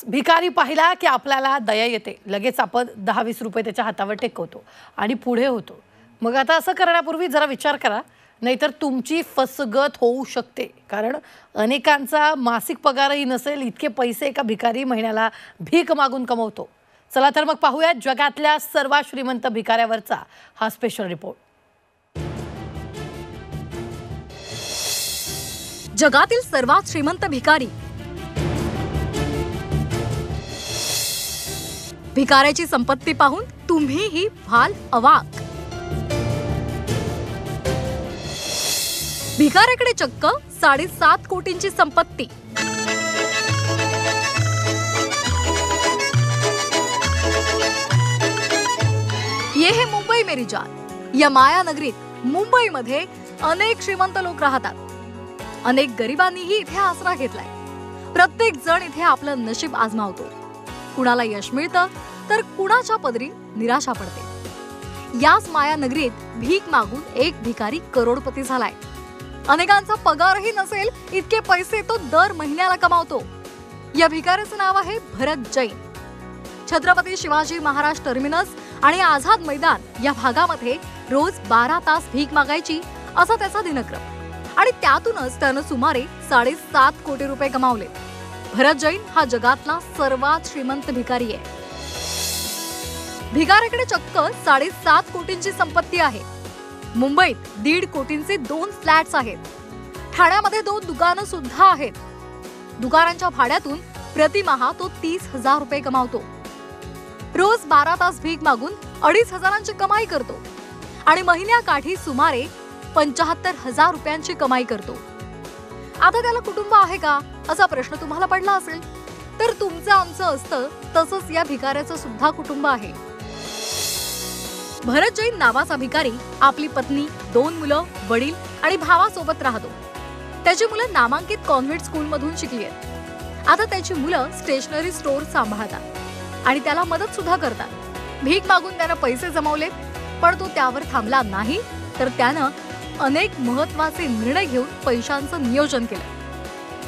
भिकारी पाहिला की आपल्याला दया येते, लगेच आपण 10-20 रुपये त्याच्या हातावर टेकवतो आणि पुढे होतो। मग आता असं करण्यापूर्वी जरा विचार करा, नाहीतर तुमची फसगत होऊ शकते। कारण अनेकांचा मासिक पगारही नसेल इतके पैसे एका भिकारी महिन्याला भीक मागून कमवतो। चला तर मग पाहूया जगातल्या सर्वात श्रीमंत भिकाऱ्यावरचा हा स्पेशल रिपोर्ट। जगातील सर्वात श्रीमंत भिकारी। भिकाऱ्याची संपत्ती पाहून तुम्हीही व्हाल अवाक। भिकाऱ्याकडे चक्क 7.5 कोटींची संपत्ती। ये है मुंबई मेरी जान। या माया नगरीत मुंबईमध्ये अनेक श्रीमंत लोक राहतात। अनेक गरिबांनीही इथे आसरा घेतलाय। प्रत्येक जण इथे आपलं नशीब आजमावतो। कुणाला यश मिळतं तर कुणाच्या पदरी निराशा पडते। याच माया नगरीत भीक मागून एक भिकारी करोडपती झालाय। अनेकांचा पगारही नसेल इतके पैसे तो दर महिन्याला कमावतो। या भिकाऱ्याचं नाव आहे भरत जैन। छत्रपती शिवाजी महाराज टर्मिनस आणि आझाद मैदान या भागामध्ये रोज 12 तास भीक मागायची असा त्याचा दिनक्रम आणि त्यातूनच त्यानं सुमारे 7.5 कोटी रुपये कमावले। भरत जैन हा जगातला सर्वात श्रीमंत भिकारी आहे। भिकाऱ्याकडे चक्क 7.5 कोटींची संपत्ती आहे। मुंबईत 1.5 कोटींचे 2 फ्लॅट्स आहेत। ठाण्यामध्ये 2 दुकानं सुद्धा आहेत। दुकानांच्या भाड्यातून प्रतिमाह तो 30,000 रुपये कमावतो। रोज 12 तास भीक मागून 2,500ची कमाई करतो आणि महिन्याकाठी सुमारे 75,000 रुपयांची कमाई करतो। आता त्याला कुटुंब आहे का असा प्रश्न तुम्हाला पडला असेल तर तुमचं आमचं असतं तसंच या भिकाऱ्याचं सुद्धा कुटुंब आहे। भरत जैन नावाचा भिकारी आपली पत्नी, 2 मुलं, वडील आणि भावासोबत राहतो। त्याची मुलं नामांकित कॉन्व्हेंट स्कूलमधून शिकली आहेत। आता त्याची मुलं स्टेशनरी स्टोअर सांभाळतात आणि त्याला मदत सुद्धा करतात। भीक मागून त्यानं पैसे जमवले, पण तो त्यावर थांबला नाही तर त्यानं अनेक महत्त्वाचे निर्णय घेऊन पैशांचं नियोजन केलं।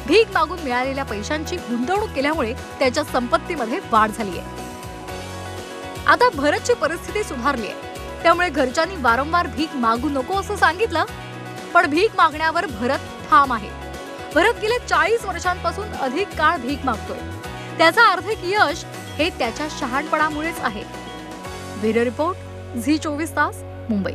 भीक मागून मिळालेल्या पैशांची गुंतवणूक केल्यामुळे त्याच्या संपत्तीमध्ये वाढ झाली आहे। आता भरतची परिस्थिती सुधारली आहे, त्यामुळे घरच्यांनी वारंवार भीक मागू नको असं सांगितलं, पण भीक मागण्यावर भरत ठाम आहे। भरत गेले 40 वर्षांपासून अधिक काळ भीक मागतोय। त्याचा आर्थिक यश हे त्याच्या शहाणपणामुळेच आहे। ब्युरो रिपोर्ट, झी 24 तास, मुंबई।